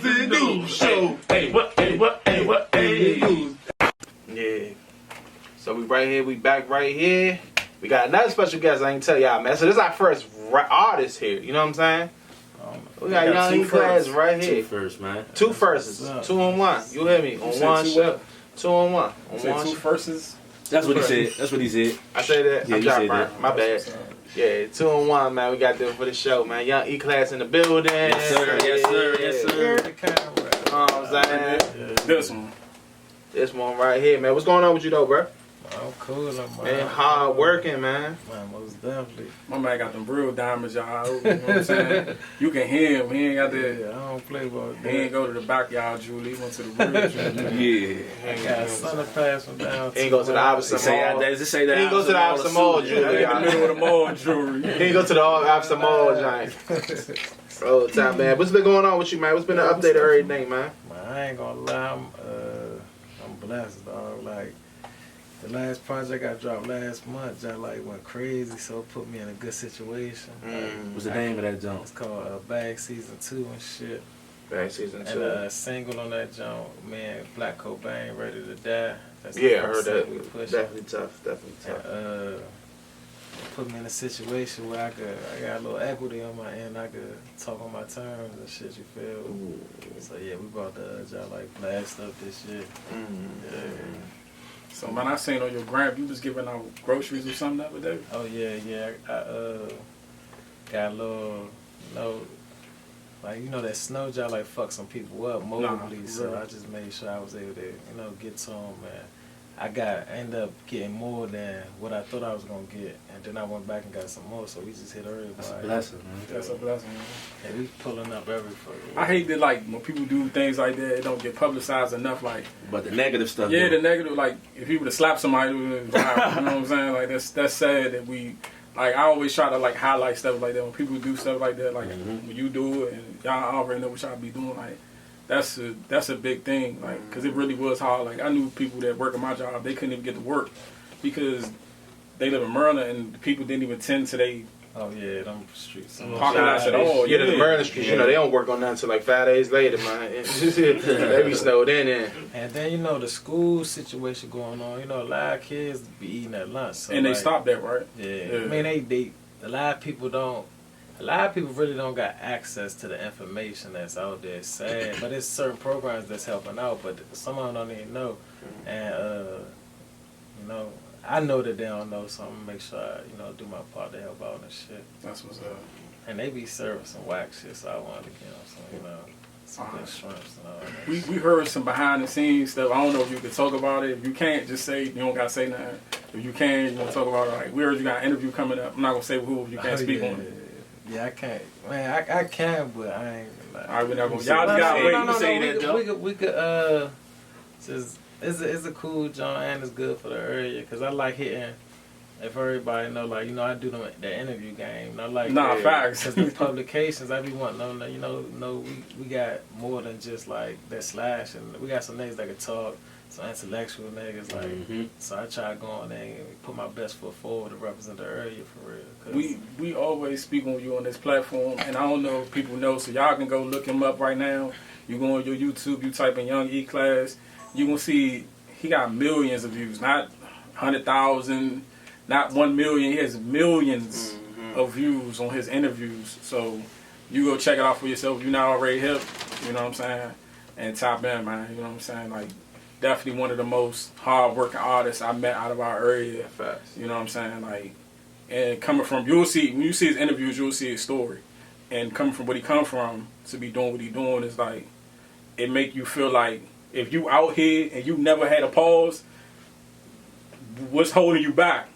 the Newz show. Hey, what? Yeah. So we right here, we back right here. We got another special guest I ain't tell y'all, man. So this is our first artist here, you know what I'm saying? We got Young E class right here. Two firsts, 2 on 1. You hear me? On one show. 2 on 1. On one two firsts? That's what he said. That's what he said. I say that? Yeah, I'm you sorry, said that. my bad. Yeah, 2 on 1, man. We got this for the show, man. Young E class in the building. Yes, sir. Yes, sir. Yes, sir. You know what I'm saying? This one. This one right here, man. What's going on with you, though, bro? I'm cool, man. Man, hard working, man. Man, most definitely. My man got them real diamonds, y'all. You know what I'm saying? You can hear him. He ain't got the. Yeah, I don't play ball. He ain't go to the backyard jewelry. He went to the real jewelry. Yeah. I got a son of pass from down. He ain't go to the opposite mall. He Just say that. He ain't go to the opposite mall jewelry. In the middle of the mall jewelry. He ain't go to the opposite mall giant. Oh, time, man. What's been going on with you, man? What's been the update of everything, man? Man, I ain't gonna lie. I'm blessed, dog. Like, the last project I dropped last month, I went crazy, so it put me in a good situation. What's the name of that jump? It's called Bag Season 2 and shit. Bag Season 2. And a single on that jump, man, Black Cobain, Ready to Die. That's Yeah, I heard that. We pushed. Definitely tough. Definitely tough. And, put me in a situation where I got a little equity on my end. I could talk on my terms and shit, you feel? Ooh. So yeah, we brought the y'all blast up this shit. Yeah. So man, I seen on your gram you was giving out groceries or something the other day. Oh yeah. I got a little, that snow job fuck some people up mobily. So I just made sure I was able to, get to them, man. I ended up getting more than what I thought I was gonna get, and then I went back and got some more. So we just hit everybody. That's a blessing, man. That's a blessing, man. And we pulling up every fucking. I hate that when people do things like that, it don't get publicized enough. But the negative stuff. Yeah, the negative. If you were to slap somebody, you know what I'm saying? That's sad that we. I always try to highlight stuff like that when people do stuff like that. When you do it, and y'all already know what y'all be doing. That's a big thing, because it really was hard. I knew people that work at my job, they couldn't even get to work because they live in Maryland and people didn't even tend to they. Oh yeah, them streets. Parking lots at all. Yeah, the Maryland streets, they don't work on that until 5 days later, man. They be snowed in. And then the school situation going on. A lot of kids be eating at lunch. So and they stopped that, right? Yeah. I mean they a lot of people don't. A lot of people really don't got access to the information that's out there. It's sad, but there's certain programs that's helping out, but some of them don't even know. And I know that they don't know, so I'm gonna make sure I, do my part to help out and shit. That's what's up. And they be serving some whack shit, so I wanted to get them some good shrimps and all that. We heard some behind the scenes stuff. I don't know if you can talk about it. If you can't, just say you don't gotta say nothing. If you can, you want to talk about it. We heard you got an interview coming up. I'm not gonna say who if you can't speak on it. Yeah, I can't. Man, I can, but I ain't. All right, we're not gonna. Y'all gotta wait to say that, though. We could just it's a cool joint and it's good for the area because I like hitting. If everybody know, I do the interview game. Facts. Because the publications, I be wanting to know, we got more than just that slash, and we got some niggas that can talk. Some intellectual niggas, so I try to go on there and put my best foot forward to represent the area for real. We always speak on you on this platform, and I don't know if people know, so y'all can go look him up right now. You go on your YouTube, you type in Young E Class, you gonna see he got millions of views, not 100,000, not 1 million. He has millions of views on his interviews. So you go check it out for yourself. You're not already hip, you know what I'm saying? And top in, man, you know what I'm saying? Definitely one of the most hard-working artists I met out of our area. Facts. You know what I'm saying? And coming from, you'll see, when you see his interviews, you'll see his story. And coming from what he come from to be doing what he doing is it make you feel like if you out here and you never had a pause, what's holding you back?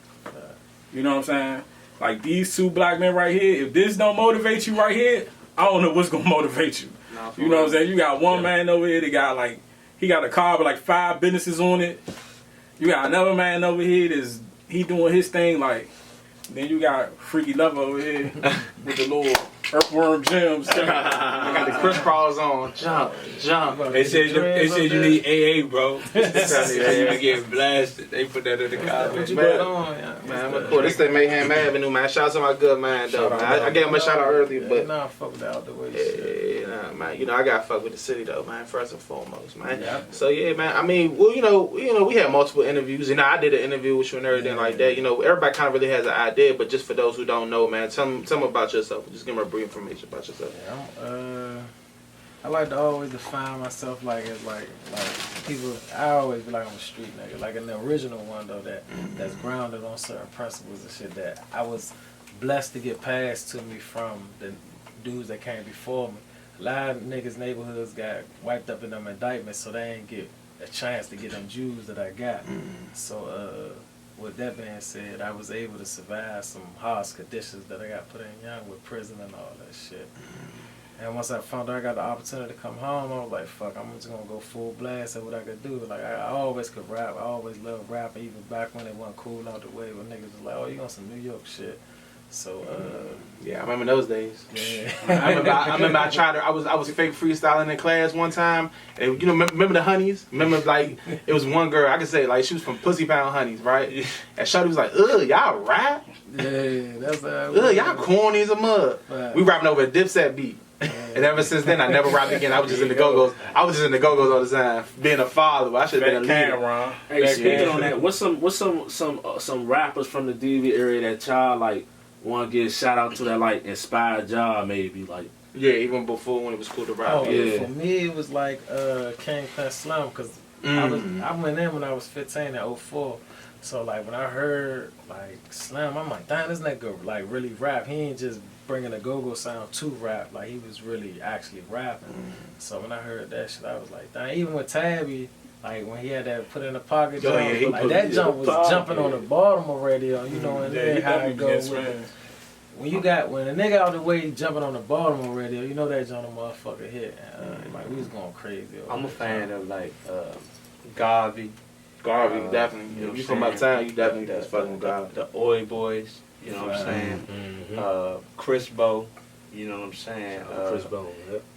You know what I'm saying? These two black men right here, if this don't motivate you right here, I don't know what's going to motivate you. You know what I'm saying? You got one man over here that got he got a car with 5 businesses on it. You got another man over here he doing his thing. Then you got Freaky Love over here with the little earthworm gems. I got the crisscross on. Jump. They said you need AA, bro. You get blasted. They put that in the comments. Man, this thing Mayhem Avenue, man. Shout out to my good man, though. Man. I gave him a shout out earlier, but fuck that out the way. Yeah, man. You know, I gotta fuck with the city though, man. First and foremost, man. Yeah. So yeah, man. I mean, well, you know, we had multiple interviews. You know, I did an interview with you and everything like that. You know, everybody kind of really has an idea, but just for those who don't know, man, tell them about yourself. Just give them a brief information about yourself. Yeah, I like to always define myself like as like people. I always be like I'm a street nigga. Like in the original one though, that's grounded on certain principles and shit that I was blessed to get passed to me from the dudes that came before me. A lot of niggas' neighborhoods got wiped up in them indictments, so they ain't get a chance to get them Jews that I got. So with that being said, I was able to survive some harsh conditions that I got put in young with prison and all that shit. And once I found out I got the opportunity to come home, I was like, fuck, I'm just gonna go full blast at what I could do. Like, I always could rap. I always loved rap, even back when it wasn't cool out the way, when niggas was like, oh, you on some New York shit. So, yeah, I remember those days. Yeah. I remember I tried to, I was fake freestyling in class one time, and you know, remember the Honeys? Remember, like, it was one girl, I could say, like, she was from Pussy Pound Honeys, right? And Shorty was like, ugh, y'all rap? Yeah, that's Ugh, y'all corny as a mud. Right. We rapping over a Dipset beat. And ever since then, I never rapped again. I was just in the Go-Go's. I was just in the Go-Go's all the time. Being a father, I should have been a leader. Hey, speaking on that, what's some rappers from the DV area that y'all like want to give a shout out to that like inspired y'all maybe like? Yeah, even before when it was cool to rap. Oh, Yeah. for me, it was like Kingpin Slim, because I went in when I was 15 at 04. So, like, when I heard, like, Slim, I'm like, damn, this nigga, like, really rap. He ain't just bringing a go-go sound to rap. Like, he was really actually rapping. So, when I heard that shit, I was like, damn. Even with Tabby, like, when he had that put in the pocket jump, yeah, like, that jump was jumping on the Baltimore radio, you know, and then how it goes with it. When a nigga out the way jumping on the Baltimore radio, you know that jump a motherfucker hit. Like, we was going crazy. I'm a fan of, like, Garvey. Definitely. If you from my town, you definitely just fucking Garvey. The Oi Boys, you know what I'm saying? Chris Bo, you know what I'm saying? Chris Bo,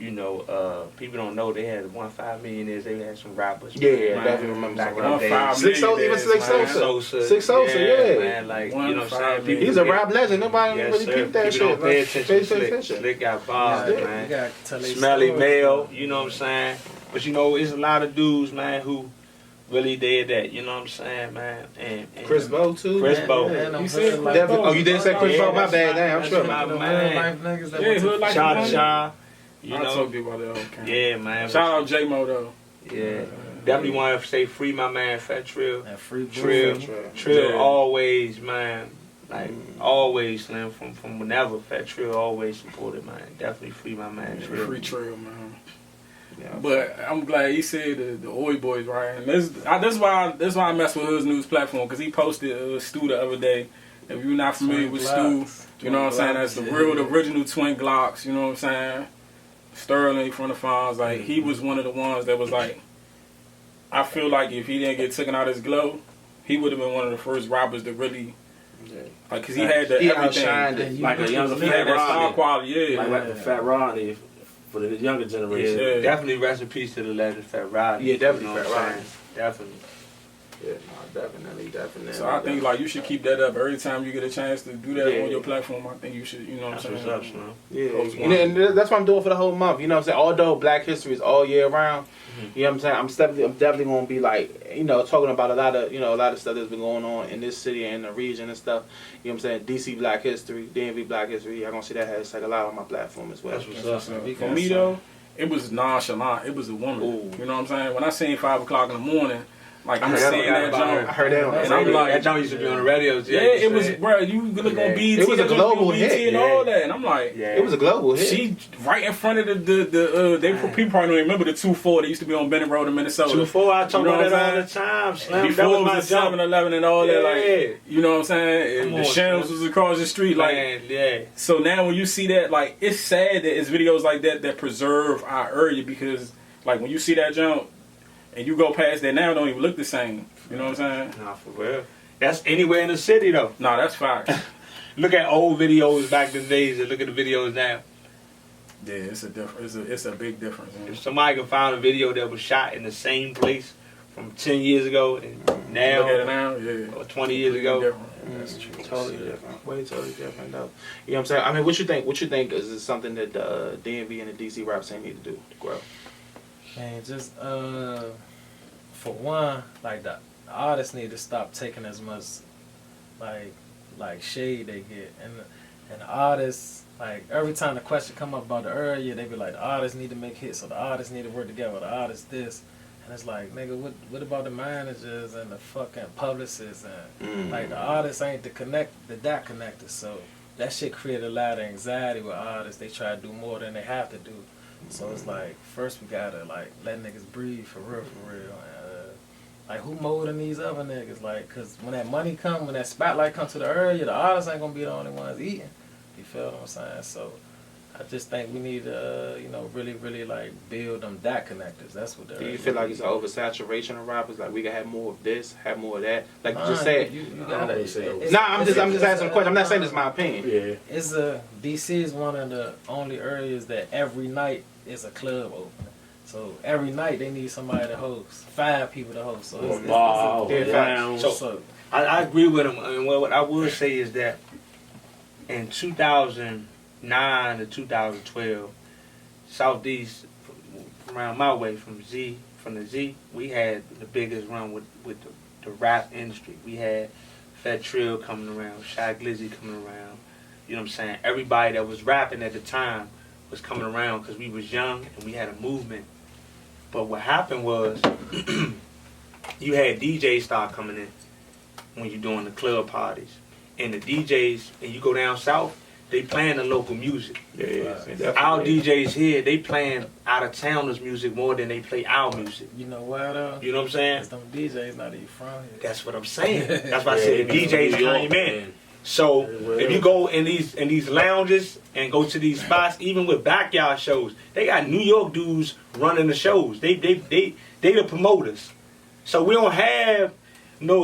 you know, people don't know they had 1.5 millionaires. They had some rappers. Yeah, definitely remember back some in the day. 1.5 Slick Sosa, even Slick Sosa. Slick Sosa, yeah. Man, like, you know what I'm saying? He's a rap legend. Nobody really peep that People shit. don't pay attention to Slick. attention. Slick got bars, You man. gotta tell they Smelly story. Mail, you know what I'm saying? But you know, it's a lot of dudes, man, who really did that, you know what I'm saying, man? And Chris Bo, too. Chris Bo. You said like, Definitely. Oh, you didn't say Chris Bo? My bad. Damn, I'm That's sure. my the man. real life niggas that Yeah, went to hood like Cha the Cha, you I know? told you about that. Okay. Yeah, man. Shout out J-Mo though. Yeah. Definitely want to say free my man Fat Trill. that free Trill, bull. Trill Yeah. always, man. Like, always, man, from whenever Fat Trill always supported, man. Definitely free my man Trill. Free trail, man. Yeah. But I'm glad he said the Oi Boys, right? And that's why I mess with his news platform, because he posted Stu the other day. If you're not familiar with Stu, you know what I'm saying? That's the original Twin Glocks, you know what I'm saying? Sterling from the Fonz, like, he was one of the ones that was like, I feel like if he didn't get taken out his glow, he would have been one of the first rappers to really, like, because he had the outshined everything. it. Like a younger He had Fat that star Rodney. quality, yeah. Like the Fat Rodney for the younger generation. Yeah. Definitely rest in peace to the legend Fat Rodney. Yeah, definitely You know Fat what I'm Rodney. saying? Definitely. Yeah, no, definitely. So I think like you should keep that up every time you get a chance to do that Yeah. on your platform. I think you should, you know what That's I'm what's saying? up, Slim. Yeah, Post and, and that's what I'm doing for the whole month. You know what I'm saying? Although Black History is all year round, you know what I'm saying? I'm definitely gonna be like, you know, talking about a lot of stuff that's been going on in this city and in the region and stuff. You know what I'm saying? DC Black History, DMV Black History. Y'all gonna see that hashtag a lot on my platform as well. That's what's up. For me though, it was nonchalant. It was a woman. Ooh. You know what I'm saying? When I seen 5 o'clock in the morning, like I'm I heard seeing that that about her. jump. I heard that on And I'm like, that joint used to be on the radio. yeah, it was, bro. You look on BET. It was a that was global on BET hit, and all that, and I'm like, Yeah. It was a global hit. she right in front of people probably don't remember the 2-4 that used to be on Bennett Road in Minnesota. Before I talk You know about what that I'm all the time, Slim. That Before was it my was the jump. 7-Eleven and all that, Yeah. like, you know what I'm saying? And Come the on, Shams Slim. was across the street, like. Man, yeah. So now when you see that, like, it's sad that it's videos like that preserve our area, because, like, when you see that jump and you go past that now, it don't even look the same. You know what I'm saying? Nah, for real. That's anywhere in the city, though. No, that's facts. Look at old videos back in the days and look at the videos now. Yeah, it's a difference. It's a big difference. Man. If somebody can find a video that was shot in the same place from 10 years ago and now, Look at it now, yeah. or 20 years ago. Different. That's true. Totally different. Way totally different though. You know what I'm saying? I mean, what you think? What you think is something that the DMV and the DC rap scene need to do to grow? Man, just for one, like the artists need to stop taking as much like shade they get, and the artists, like every time the question come up about the area, they be like, the artists need to make hits, or the artists need to work together, or the artists this, and it's like, nigga, what about the managers and the fucking publicists, and like the artists ain't that connected, so that shit created a lot of anxiety with artists. They try to do more than they have to do. So it's like, first we gotta like let niggas breathe for real. Like who more than these other niggas? Like, cause when that money come, when that spotlight come to the area, the artists ain't gonna be the only ones eating. You feel what I'm saying? So I just think we need to, really like build them that connectors. That's what they're. Do you feel like it's an oversaturation of rappers? Like we can have more of this, have more of that. Like you just said. You gotta. I'm just asking a question. I'm not saying it's my opinion. Yeah. It's DC is one of the only areas that every night is a club open. So every night they need somebody to host, 5 people to host. So So I agree with him. And what I would say is that in 2009 to 2012, Southeast, around my way from the Z, we had the biggest run with the rap industry. We had Fat Trill coming around, Shy Glizzy coming around. You know what I'm saying? Everybody that was rapping at the time was coming around because we was young and we had a movement. But what happened was you had DJs start coming in when you're doing the club parties. And the DJs, and you go down south, they playing the local music. Our DJs here, they playing out of towners music more than they play our music. You know what? You know what I'm saying? 'Cause them DJs not even from here. That's what I'm saying. That's why I said the DJs came in. So if you go in these lounges and go to these spots, even with backyard shows, they got New York dudes running the shows. They the promoters. So we don't have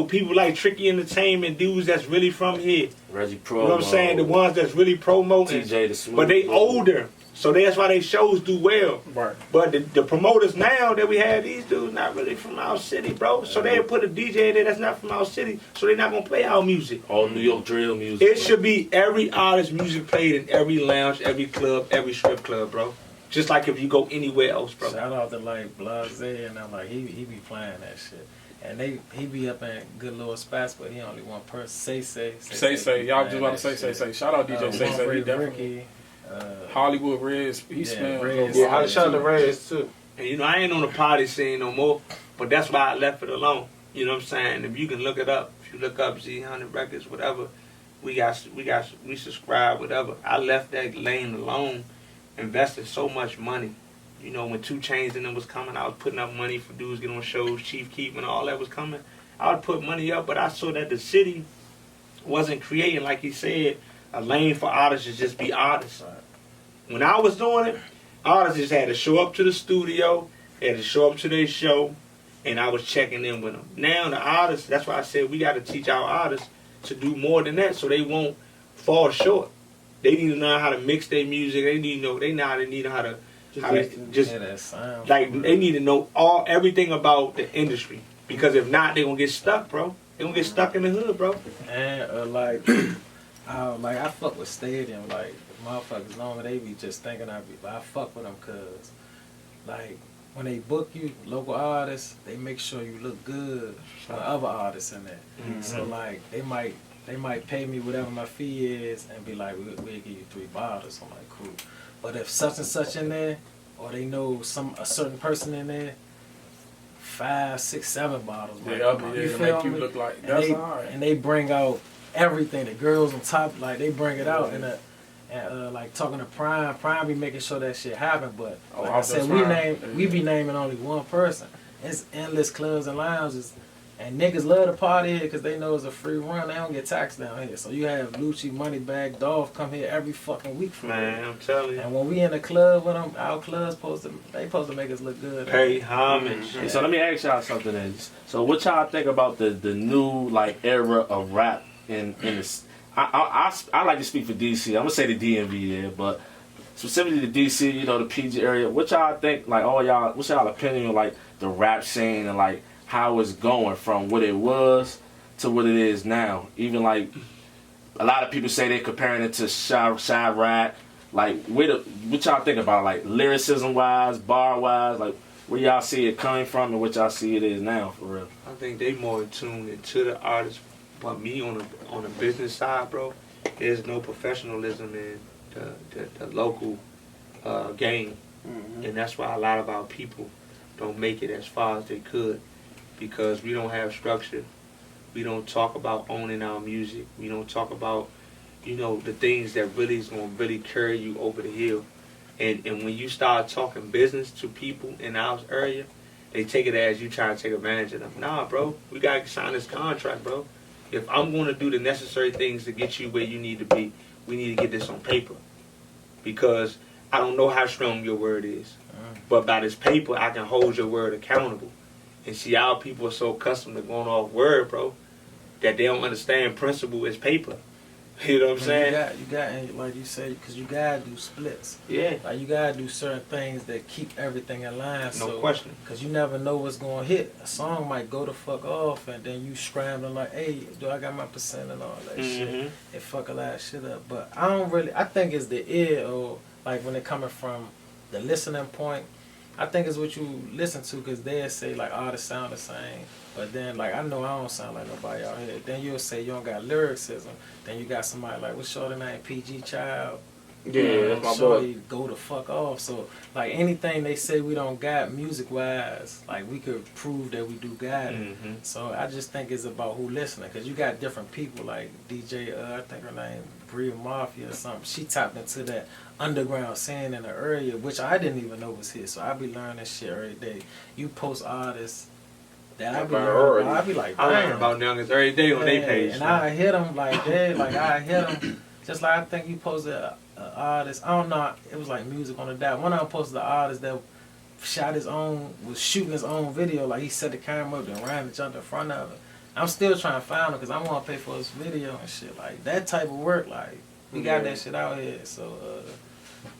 people like Tricky Entertainment dudes that's really from here. Reggie Pro. You know what I'm saying? The ones that's really promoting. TJ the Smooth. But they older. So that's why they shows do well. Right. But the promoters now that we have, these dudes not really from our city, bro. So they put a DJ in there that's not from our city, so they're not gonna play our music. All New York drill music. It should be every artist's music played in every lounge, every club, every strip club, bro. Just like if you go anywhere else, bro. Shout out to like Blase, and I'm like he be playing that shit. And he be up in good little spots, but he only one person. Say. Y'all just about to say. Shout out DJ Say. He definitely. Ricky, Hollywood Reds. He smells. Shout out to Reds too. And I ain't on the party scene no more, but that's why I left it alone. You know what I'm saying? If you can look it up, if you look up Z100 Records, whatever, we subscribe, whatever. I left that lane alone, invested so much money. You know, when 2 Chainz and them was coming, I was putting up money for dudes getting on shows, Chief Keef and all that was coming. I would put money up, but I saw that the city wasn't creating, like he said, a lane for artists to just be artists. When I was doing it, artists just had to show up to the studio, they had to show up to their show, and I was checking in with them. Now the artists, that's why I said we got to teach our artists to do more than that so they won't fall short. They need to know how to mix their music. They need to know they need how to they need to know everything about the industry, because if not, they're gonna get stuck, bro. They're gonna get stuck in the hood, bro. And I fuck with Stadium, like motherfuckers normally they be just thinking but I fuck with them cause like when they book you, local artists, they make sure you look good for other artists in there. Mm-hmm. So like they might pay me whatever my fee is and be like, we'll give you 3 bottles. I'm like, cool. But if such and such in there, or they know a certain person in there, 5, 6, 7 bottles. You make you look like that's alright. And they bring out everything. The girls on top, like they bring it out, and like talking to Prime be making sure that shit happen. But like I said, we be naming only one person. It's endless clubs and lounges. And niggas love to party here because they know it's a free run. They don't get taxed down here. So you have Lucci, Moneybag, Dolph come here every fucking week for Man, I'm telling you. And when we in the club with them, our club's supposed to make us look good. Pay homage. Mm-hmm. So let me ask y'all something then. So what y'all think about the new like era of rap in this? I like to speak for DC. I'm gonna say the DMV there, but specifically the DC, the PG area. What y'all think? Like what's y'all opinion on like the rap scene and like how it's going from what it was to what it is now. Even like a lot of people say they're comparing it to Chirac. Like, what y'all think about, like, lyricism wise, bar wise, like, where y'all see it coming from and what y'all see it is now, for real? I think they more tuned into the artist. But me on the business side, bro, there's no professionalism in the local game, and that's why a lot of our people don't make it as far as they could, because we don't have structure. We don't talk about owning our music. We don't talk about, you know, the things that really is going to really carry you over the hill. And when you start talking business to people in our area, they take it as you trying to take advantage of them. Nah, bro, we got to sign this contract, bro. If I'm going to do the necessary things to get you where you need to be, we need to get this on paper. Because I don't know how strong your word is. But by this paper, I can hold your word accountable. And see, our people are so accustomed to going off word, bro, that they don't understand principle is paper. You know what I'm saying? You got, like you said, because you got to do splits. Yeah. Like, you got to do certain things that keep everything in line. No question. Because you never know what's going to hit. A song might go the fuck off, and then you scrambling like, hey, do I got my percent and all that shit? It fuck a lot of shit up. But I think it's the ear, or like when it coming from the listening point, I think it's what you listen to, because they'll say, like, artists sound the same. But then, like, I know I don't sound like nobody out here. Then you'll say you don't got lyricism. Then you got somebody like, what's your name? PG Child. Yeah, that's my Shorty boy. go the fuck off. So, like, anything they say we don't got music-wise, like, we could prove that we do got it. So I just think it's about who listening. Because you got different people, like DJ, I think her name, Bria Mafia or something. She tapped into that underground scene in the area, which I didn't even know was here. So I be learning shit every day. You post artists that I be learning, I be like, I learn about youngest every day on their page. And I hit them like that, like I hit them. Just like I think you posted an artist, I don't know, it was like Music on the Dot. One of them posted the artist that shot his own, was shooting his own video, like he set the camera up and ran and jumped in front of it. I'm still trying to find him because I want to pay for his video and shit. Like, that type of work, like, we got that shit out here. So,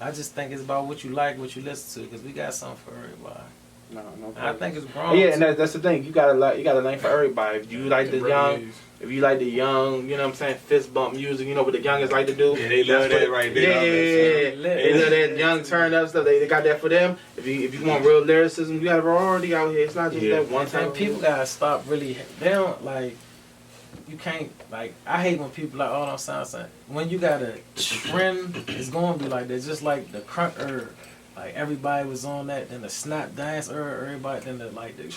I just think it's about what you like, what you listen to, because we got something for everybody. No I think it's wrong. Yeah, and that's the thing. You got a lane for everybody. If you like the young, if you like the young, you know what I'm saying, fist bump music, you know what the youngest like to do. Yeah, they love that right there. Yeah, they love that young turn up stuff. They got that for them. If you want real lyricism, you got a variety out here. It's not just that one time. And people gotta stop really. They don't like. You can't, like, I hate when people like, oh, don't sound something. When you got a trend, it's gonna be like that. Just like the crunk herb. Like, everybody was on that, then the snap dance everybody, then the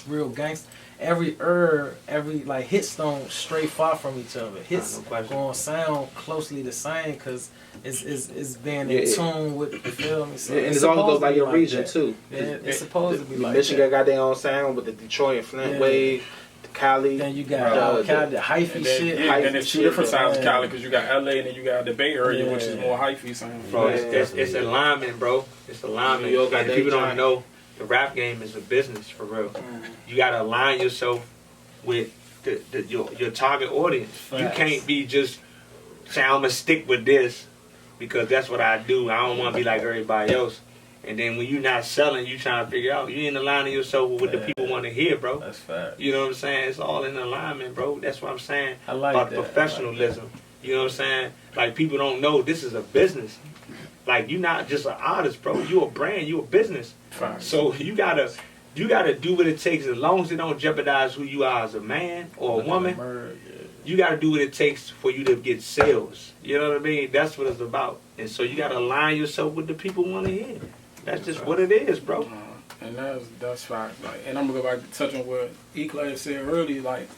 real gangster. Every like hits don't stray far from each other. Hits gonna sound closely the same because it's being in tune with, you feel me? So and it's all goes like your region too. Yeah, it's supposed to be like Michigan that. got their own sound with the Detroit and Flint wave. Cali. Then you got Cali, the hyphy shit. Yeah, then it's two different sides of Cali because you got LA and then you got the Bay Area, which is more hyphy sound. Bro, it's alignment, bro. It's alignment. And people don't know the rap game is a business for real. You gotta align yourself with your target audience. Facts. You can't be just saying I'm gonna stick with this because that's what I do. I don't want to be like everybody else. And then when you're not selling, you trying to figure out, you ain't aligning yourself with what the people want to hear, bro. That's fact. You know what I'm saying? It's all in alignment, bro. That's what I'm saying I like about that. professionalism. You know what I'm saying? Like, people don't know this is a business. Like, you're not just an artist, bro. You a brand. You a business. Fine. So you gotta do what it takes, as long as it don't jeopardize who you are as a man or a woman. You gotta do what it takes for you to get sales. You know what I mean? That's what it's about. And so you gotta align yourself with the people want to hear. That's just what it is, bro. And that's fact. Like, and I'm gonna go back to touch on what E-Class said earlier. Like,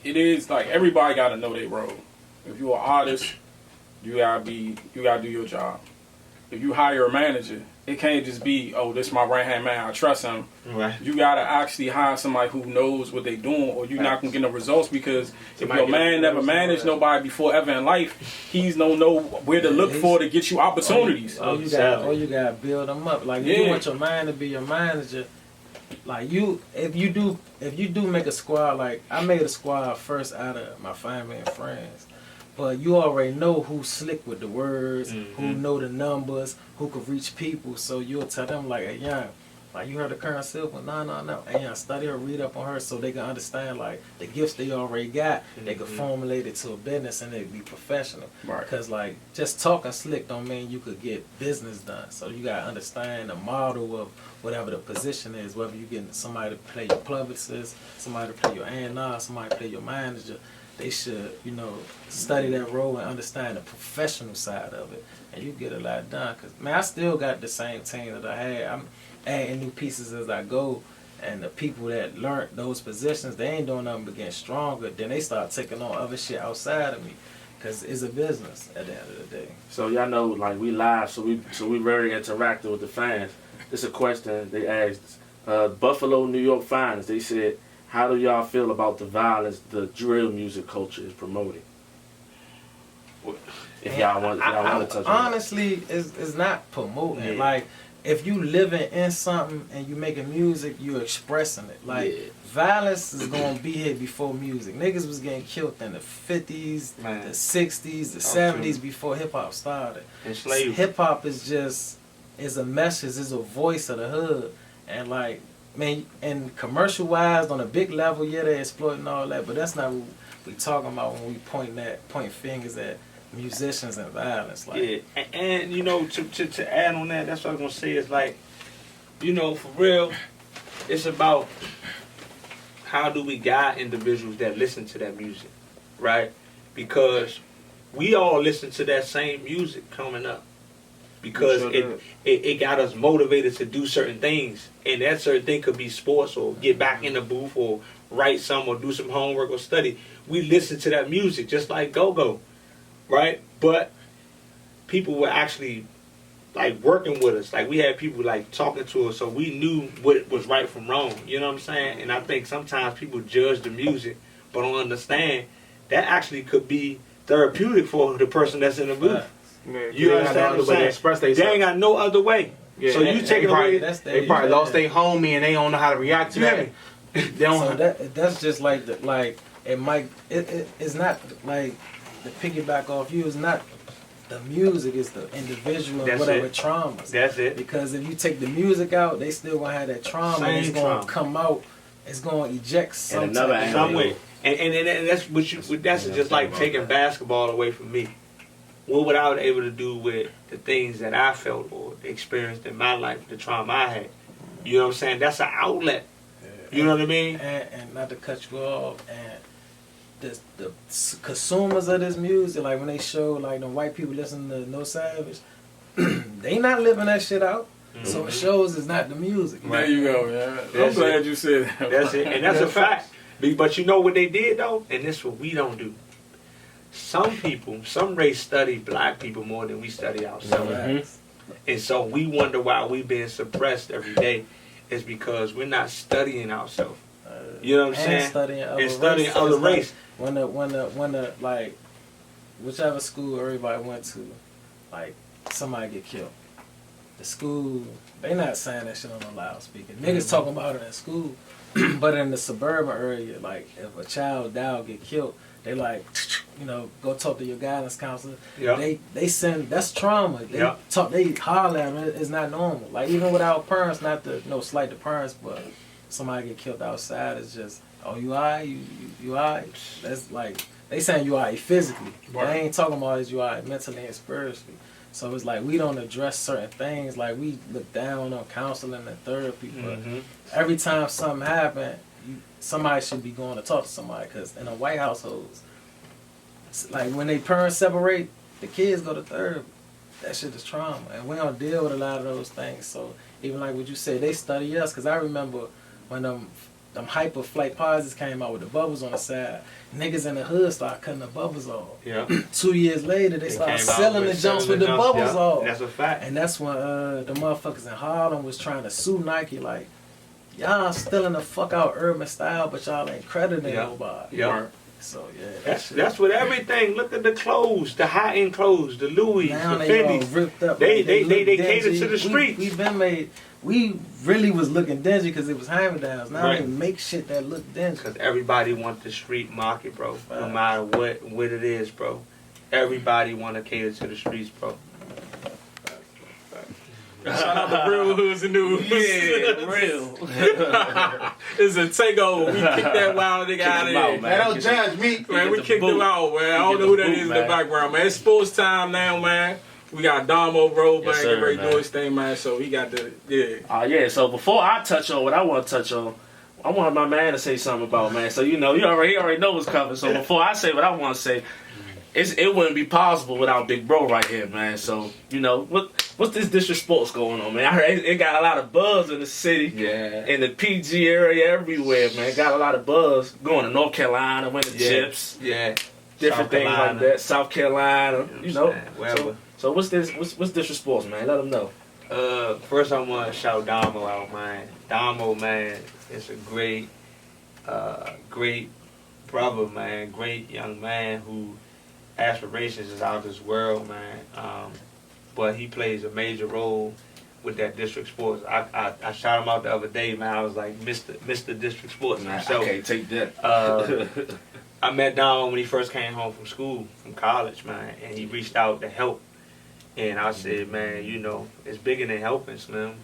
it is like everybody gotta know their role. If you're an artist, you gotta do your job. If you hire a manager, it can't just be, oh, this is my right hand man, I trust him. Right. You gotta actually hire somebody who knows what they're doing, or you're not gonna get no results. Because if your man never managed nobody before ever in life, he's don't know where to look for to get you opportunities. Or you gotta build them up. Like, if you want your man to be your manager, like, if you do make a squad, like, I made a squad first out of my family and friends. But you already know who's slick with the words, who know the numbers, who could reach people. So you'll tell them, like, hey, young, Like, you heard of Karen Silver? No. And I study her, read up on her so they can understand, like, the gifts they already got, they can formulate it to a business and they be professional. Right. Because, like, just talking slick don't mean you could get business done. So you got to understand the model of whatever the position is, whether you getting somebody to play your publicist, somebody to play your A&R, somebody to play your manager. They should, you know, study that role and understand the professional side of it. And you get a lot done. Because, man, I still got the same team that I had. I'm adding new pieces as I go. And the people that learned those positions, they ain't doing nothing but getting stronger. Then they start taking on other shit outside of me. Because it's a business at the end of the day. So y'all know, like, we live, so we very interactive with the fans. This is a question they asked. Buffalo, New York fans, they said, how do y'all feel about the violence the drill music culture is promoting? If y'all want to touch on that. Honestly, it's not promoting. Yeah. Like, if you living in something and you making music, you expressing it. Like, violence is going to be here before music. Niggas was getting killed in the 50s, Man. the 60s, the 70s before hip-hop started. Enslaved. Hip-hop is just, is a message, is a voice of the hood. And, like, man, and commercial-wise, on a big level, yeah, they're exploiting all that, but that's not what we talking about when we point fingers at musicians and violence. Like, Yeah, and you know, to add on that, that's what I was gonna say is like, you know, for real, it's about how do we guide individuals that listen to that music, right? Because we all listen to that same music coming up. Because it got us motivated to do certain things. And that certain thing could be sports or get back in the booth or write some or do some homework or study. We listen to that music just like go-go, right? But people were actually like working with us. Like we had people like talking to us so we knew what was right from wrong. You know what I'm saying? And I think sometimes people judge the music but don't understand that actually could be therapeutic for the person that's in the booth. You understand what I'm saying? They ain't got no other way. Yeah, so you taking away. They probably lost their homie and they don't know how to react to that. They don't. So that's just like it might. It's not like the piggyback off you. It's not the music. It's the individual and whatever traumas. That's it. Because if you take the music out, they still gonna have that trauma. And it's gonna come out. It's gonna eject some way. And that's what you. That's just like taking basketball away from me. What would I be able to do with the things that I felt or experienced in my life, the trauma I had? You know what I'm saying? That's an outlet. You know what I mean? And not to cut you off, and the consumers of this music, like when they show like the white people listening to No Savage, they not living that shit out. Mm-hmm. So it shows it's not the music. There you go, man. I'm glad you said that. That's it. And that's a fact. But you know what they did though? And this is what we don't do. Some race study black people more than we study ourselves. Mm-hmm. And so we wonder why we being suppressed every day. It's because we're not studying ourselves. You know what I'm saying? Studying other race. When the like whichever school everybody went to, like somebody get killed. The school, they not saying that shit on the loudspeaker. Niggas talking about it in school. But in the suburban area, like if a child die or get killed, they like, you know, go talk to your guidance counselor. Yep. They send, that's trauma. They they holler at them. It's not normal. Like even with our parents, not to slight the parents, but somebody get killed outside, it's just, oh, you alright? You alright? That's like, they saying you alright physically. Right. They ain't talking about is you alright mentally and spiritually. So it's like we don't address certain things. Like we look down on counseling and therapy, but every time something happens, somebody should be going to talk to somebody. Because in a white households, like when they parents separate, the kids go to therapy. That shit is trauma, and we don't deal with a lot of those things. So even like what you said, they study us. Because I remember when them hyper flight posits came out with the bubbles on the side, niggas in the hood started cutting the bubbles off. Yeah. 2 years later, they started selling the jumps with the bubbles off. That's a fact. And that's when the motherfuckers in Harlem was trying to sue Nike, like, y'all stealing the fuck out urban style, but y'all ain't crediting nobody. Yeah. So yeah, that's with everything. Look at the clothes, the high end clothes, the Louis, now the Fendi's. Ripped up. They cater to the streets. We've been made. We really was looking dingy because it was hand-me-downs. Now they make shit that look dingy. Because everybody want the street market, bro. No matter what it is, bro. Everybody want to cater to the streets, bro. Shout out to real Hoodz and Newz. Yeah, real. It's a takeover. We kicked that wild nigga out of him out, here. Man, don't judge me. Man, we Get the kicked him boot. out, man. I don't Get know who the that boot, is in man. the background, man. It's sports time now, man. We got Damo, bro, man. Yes, Get sir, ready to man. do his thing, man. So he got the, yeah. Yeah, so before I touch on what I want to touch on, I want my man to say something about, man. So, you know, he already know what's coming. So before I say what I want to say, it wouldn't be possible without Big Bro right here, man. So, you know, what's this district sports going on, man? I heard it got a lot of buzz in the city. Yeah. In the PG area, everywhere, man. Got a lot of buzz. Going to North Carolina, winning chips. Yeah. Different South things like Carolina. that. South Carolina, you know. Wherever. So what's this? What's district sports, man? Let them know. First I want to shout Damo out, man. Damo, man, is a great brother, man. Great young man who aspirations is out of this world, man. But he plays a major role with that district sports. I shot him out the other day, man. I was like, Mr. District Sports. Man, So, I can't take that. I met Damo when he first came home from school, from college, man, and he reached out to help. And I said, man, you know, it's bigger than helping, Slim.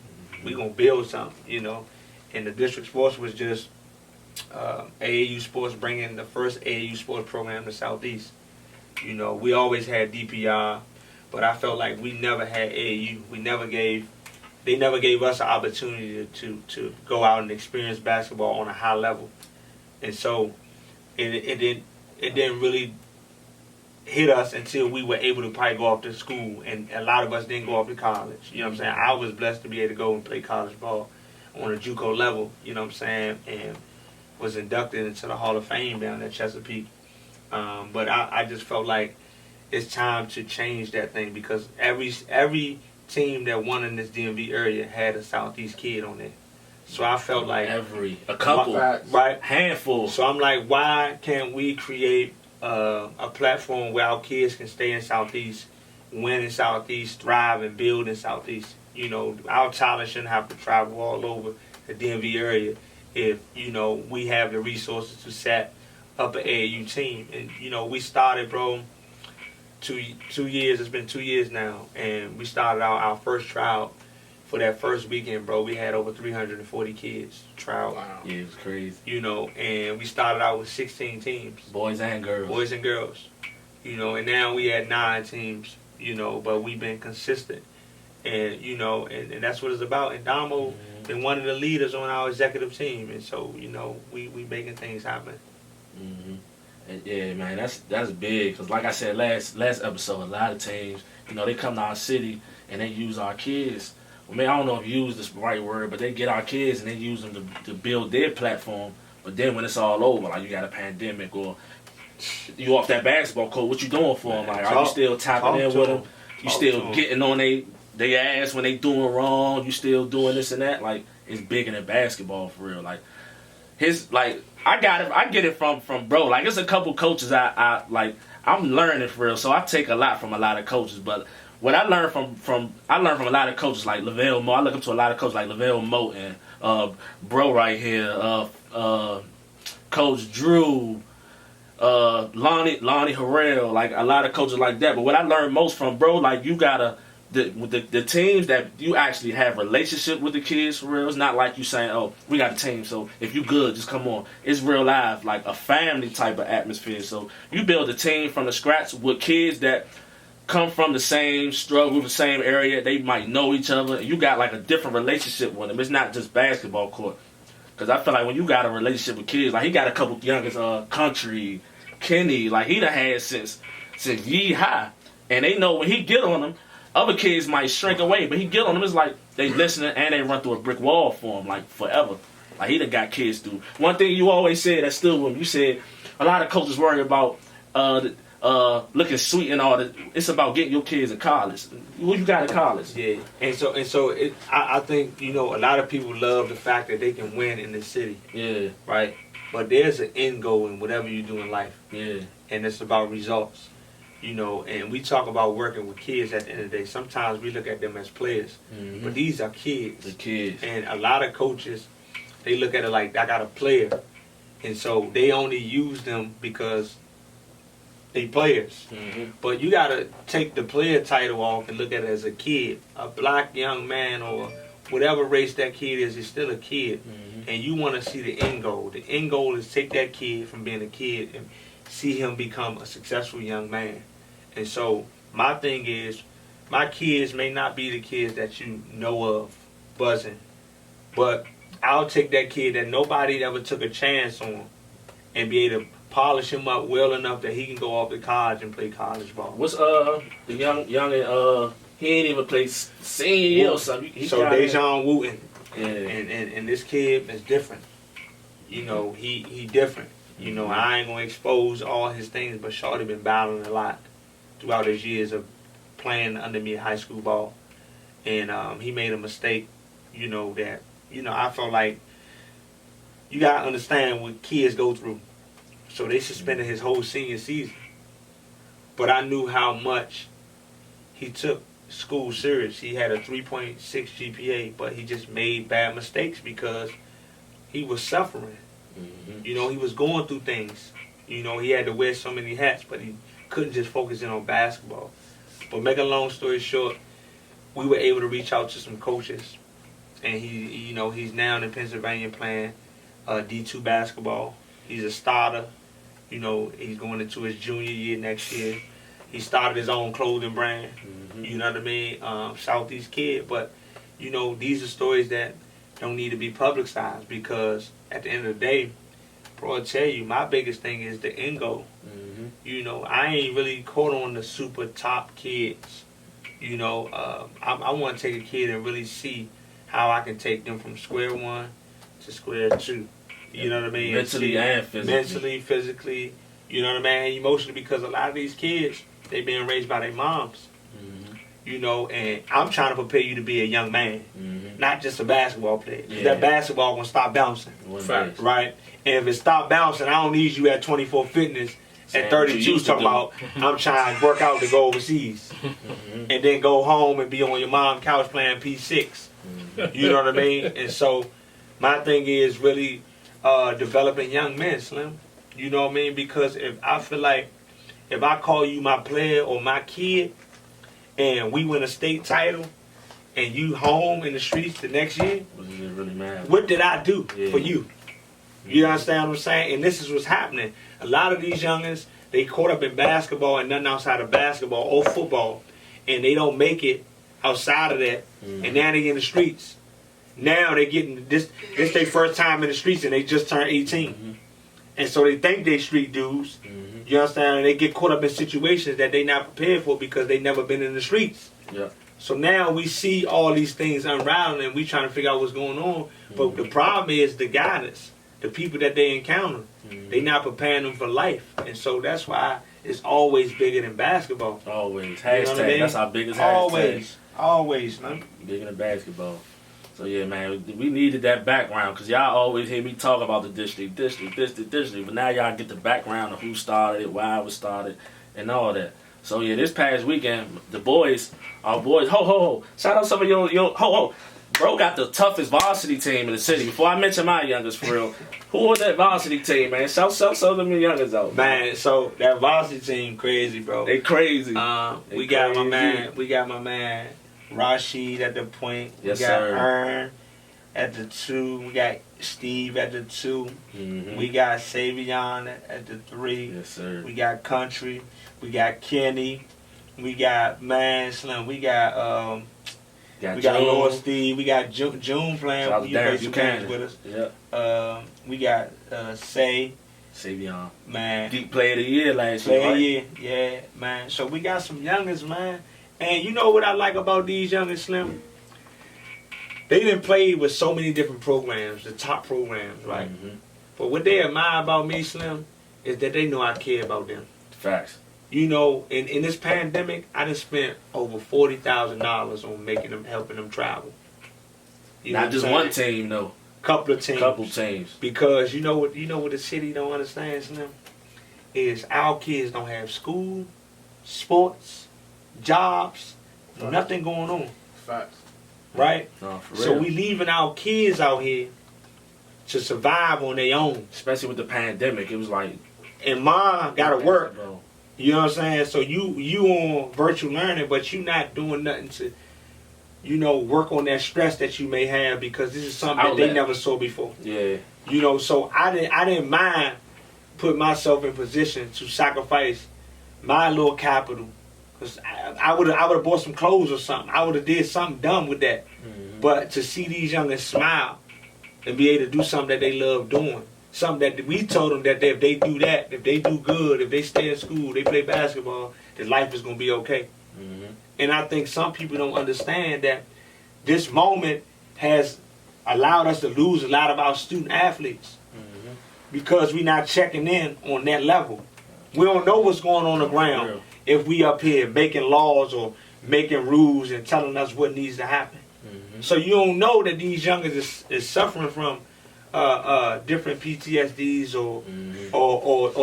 We gonna build something, you know. And the district sports was just AAU sports, bringing the first AAU sports program to Southeast. You know, we always had DPR, but I felt like we never had AAU. They never gave us an opportunity to go out and experience basketball on a high level. And so it didn't really hit us until we were able to probably go off to school, and a lot of us didn't go off to college. You know what I'm saying? I was blessed to be able to go and play college ball on a JUCO level, you know what I'm saying, and was inducted into the Hall of Fame down at Chesapeake. But I just felt like it's time to change that thing, because every team that won in this DMV area had a Southeast kid on it. So I felt like a couple, right? handful. So I'm like, why can't we create a platform where our kids can stay in Southeast, win in Southeast, thrive and build in Southeast? You know, our talent shouldn't have to travel all over the DMV area if, you know, we have the resources to set up an AAU team. And, you know, we started, bro, 2 years, it's been 2 years now, and we started our first trial. For that first weekend, bro, we had over 340 kids trial. Wow. Yeah, it was crazy. You know, and we started out with 16 teams. Boys and girls. Boys and girls. You know, and now we had 9 teams, you know, but we've been consistent. And, you know, and that's what it's about. And Damo been one of the leaders on our executive team. And so, you know, we making things happen. And yeah, man, that's big. Because like I said last episode, a lot of teams, you know, they come to our city and they use our kids. I mean, I don't know if use the right word, but they get our kids and they use them to build their platform. But then when it's all over, like you got a pandemic or you off that basketball court, what you doing for them? Like, are you still tapping in with them? You still getting on they ass when they doing wrong? You still doing this and that? Like, it's bigger than basketball for real. Like, I get it from bro. Like, it's a couple coaches I'm learning for real. So I take a lot from a lot of coaches, but what I learned from a lot of coaches like Lavelle Moe. I look up to a lot of coaches like Lavelle Moe and bro right here, Coach Drew, Lonnie Harrell, like a lot of coaches like that. But what I learned most from bro, like you gotta the teams that you actually have relationship with the kids for real. It's not like you saying, oh, we got a team, so if you good, just come on. It's real live, like a family type of atmosphere. So you build a team from the scratch with kids that come from the same struggle, the same area. They might know each other. You got like a different relationship with them. It's not just basketball court. Because I feel like when you got a relationship with kids, like he got a couple youngest, Country, Kenny, like he done had since Yee High. And they know when he get on them, other kids might shrink away, but he get on them, it's like they listening and they run through a brick wall for him, like forever. Like he done got kids through. One thing you always said that still with him, you said a lot of coaches worry about looking sweet and all that. It's about getting your kids in college. Who you got in college? Yeah, and so I think, you know, a lot of people love the fact that they can win in the city. Yeah. Right? But there's an end goal in whatever you do in life. Yeah. And it's about results. You know, and we talk about working with kids at the end of the day. Sometimes we look at them as players. Mm-hmm. But these are kids. The kids. And a lot of coaches, they look at it like, I got a player. And so they only use them because they players. Mm-hmm. But you gotta take the player title off and look at it as a kid. A black young man or whatever race that kid is still a kid. Mm-hmm. And you want to see the end goal. The end goal is take that kid from being a kid and see him become a successful young man. And so my thing is, my kids may not be the kids that you know of buzzing, but I'll take that kid that nobody ever took a chance on and be able to polish him up well enough that he can go off to college and play college ball. What's the young he ain't even played senior year or something. So Dejan Wooten, yeah. and this kid is different. You know, he different. You know, I ain't gonna expose all his things, but Shorty been battling a lot throughout his years of playing under me high school ball, and he made a mistake. You know that. You know, I felt like you gotta understand what kids go through. So they suspended his whole senior season, but I knew how much he took school serious. He had a 3.6 GPA, but he just made bad mistakes because he was suffering. Mm-hmm. You know, he was going through things. You know, he had to wear so many hats, but he couldn't just focus in on basketball. But make a long story short, we were able to reach out to some coaches, and he's now in Pennsylvania playing D2 basketball. He's a starter. You know, he's going into his junior year next year. He started his own clothing brand. Mm-hmm. You know what I mean? Southeast kid. But, you know, these are stories that don't need to be publicized because at the end of the day, bro, I'll tell you, my biggest thing is the end goal. Mm-hmm. You know, I ain't really caught on the super top kids. You know, I want to take a kid and really see how I can take them from square one to square two. You know what I mean? Mentally and physically. Mentally, physically, you know what I mean? Emotionally, because a lot of these kids, they being raised by their moms. Mm-hmm. You know, and I'm trying to prepare you to be a young man, Mm-hmm. not just a basketball player. 'Cause Yeah. that basketball gonna stop bouncing, Facts. right? And if it stop bouncing, I don't need you at 24 Fitness Same at what 32 you used to talking about I'm trying to work out to go overseas, Mm-hmm. and then go home and be on your mom's couch playing P6. Mm-hmm. You know what I mean? And so my thing is really developing young men, Slim. You know what I mean? Because if I feel like if I call you my player or my kid and we win a state title and you home in the streets the next year, Was it really mad? what did I do Yeah. for you? You understand what I'm saying? And this is what's happening. A lot of these youngins, they caught up in basketball and nothing outside of basketball or football, and they don't make it outside of that, and now they in the streets. Now they getting this their first time in the streets and they just turned 18. Mm-hmm. And so they think they street dudes. Mm-hmm. You understand? And they get caught up in situations that they not prepared for because they never been in the streets. Yeah. So now we see all these things unraveling and we trying to figure out what's going on. But the problem is the guidance, the people that they encounter. They not preparing them for life. And so that's why it's always bigger than basketball. Always. You know Hashtag. what I mean? That's our biggest hashtag. Always, man. Bigger than basketball. So yeah, man, we needed that background because y'all always hear me talk about the district, but now y'all get the background of who started it, why it was started, and all that. So yeah, this past weekend, our boys, ho, shout out some of your ho, bro got the toughest varsity team in the city. Before I mention my youngest, for real, who was that varsity team, man? Shout them youngest out, man. So that varsity team crazy, bro. They crazy. We got my man. Rashid at the point. Yes, we got sir. Ern at the 2. We got Steve at the 2. Mm-hmm. We got Savion at the 3. Yes, sir. We got Country. We got Kenny. We got Man Slim. We got Lord Steve. We got June playing. Shout out to You Darren play some Buchanan. games with us. Yeah. We got Savion. man. Deep Player of the Year last Player year, of right? the year, yeah, man. So we got some youngins, man. And you know what I like about these youngins, Slim? They done played with so many different programs, the top programs, right? Mm-hmm. But what they admire about me, Slim, is that they know I care about them. Facts. You know, in this pandemic, I done spent over $40,000 on helping them travel. You know Not what just I'm one saying? team, though. Couple of teams. Couple teams. Because you know what the city don't understand, Slim? Is our kids don't have school, sports, jobs, nothing going on. Facts. Right? No, for So real. we leaving our kids out here to survive on their own. Especially with the pandemic, it was like And mom gotta work. bro. You know what I'm saying? So you on virtual learning, but you not doing nothing to, you know, work on that stress that you may have because this is something that they never saw before. Yeah. You know, so I didn't mind putting myself in position to sacrifice my little capital. Cause I would have bought some clothes or something. I would have did something dumb with that. But to see these youngins smile and be able to do something that they love doing, something that we told them that if they do that, if they do good, if they stay in school, they play basketball, that life is gonna be okay. And I think some people don't understand that this moment has allowed us to lose a lot of our student athletes because we're not checking in on that level. We don't know what's going on the ground if we up here making laws or making rules and telling us what needs to happen. So you don't know that these youngers is suffering from different PTSDs or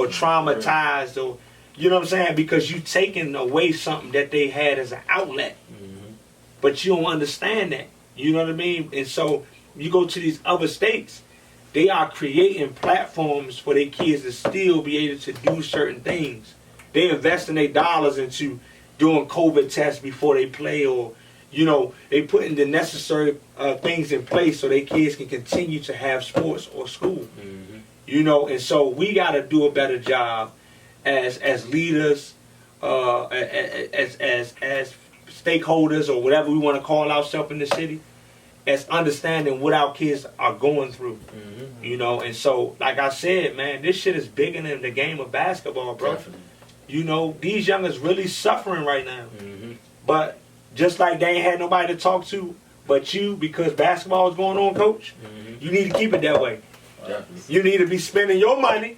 traumatized or, you know what I'm saying? Because you taking away something that they had as an outlet. But you don't understand that. You know what I mean? And so you go to these other states, they are creating platforms for their kids to still be able to do certain things. They investing their dollars into doing COVID tests before they play, or, you know, they putting the necessary things in place so their kids can continue to have sports or school. You know, and so we got to do a better job as leaders, as stakeholders, or whatever we want to call ourselves in the city, as understanding what our kids are going through. You know, and so, like I said, man, this shit is bigger than the game of basketball, bro. Definitely. You know, these youngers really suffering right now. But just like they ain't had nobody to talk to but you, because basketball is going on, coach, you need to keep it that way. Definitely. You need to be spending your money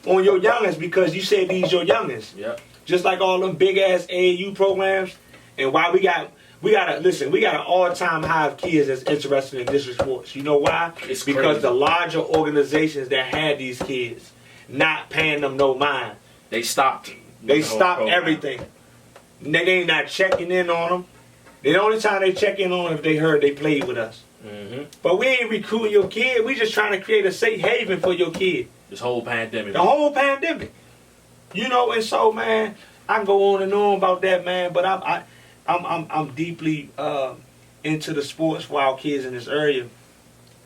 on your youngins because you said these your youngins. Just like all them big ass AAU programs. And why we got an all-time high of kids that's interested in district sports. You know why? It's because crazy. the larger organizations that had these kids not paying them no mind. They stopped. They stopped everything. They ain't not checking in on them. The only time they check in on them if they heard they played with us. But we ain't recruiting your kid. We just trying to create a safe haven for your kid. This whole pandemic. The whole pandemic. You know, and so, man, I can go on and on about that, man. But I'm deeply into the sports for our kids in this area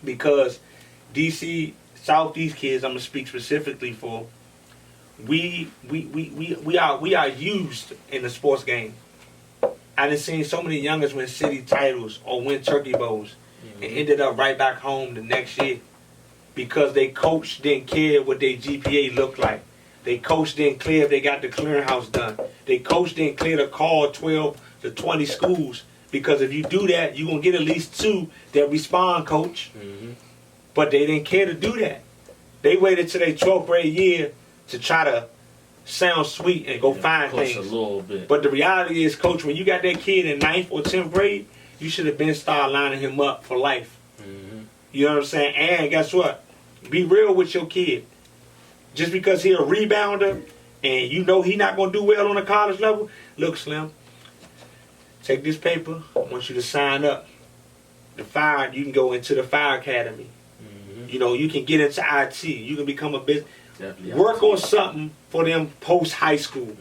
because DC Southeast kids, I'm gonna speak specifically for. We are used in the sports game. I done seen so many youngers win city titles or win turkey bowls and ended up right back home the next year because they coach didn't care what their GPA looked like. They coach didn't clear if they got the clearinghouse done. They coach didn't clear to call 12 to 20 schools because if you do that, you're going to get at least 2 that respond, coach. But they didn't care to do that. They waited till their 12th grade year to try to sound sweet and go find things. A little bit. But the reality is, coach, when you got that kid in 9th or 10th grade, you should have been start lining him up for life. You know what I'm saying? And guess what? Be real with your kid. Just because he a rebounder and you know he not going to do well on the college level, look, Slim, take this paper. I want you to sign up. You can go into the fire academy. You know, you can get into IT. You can become a business. Work on something for them post high school.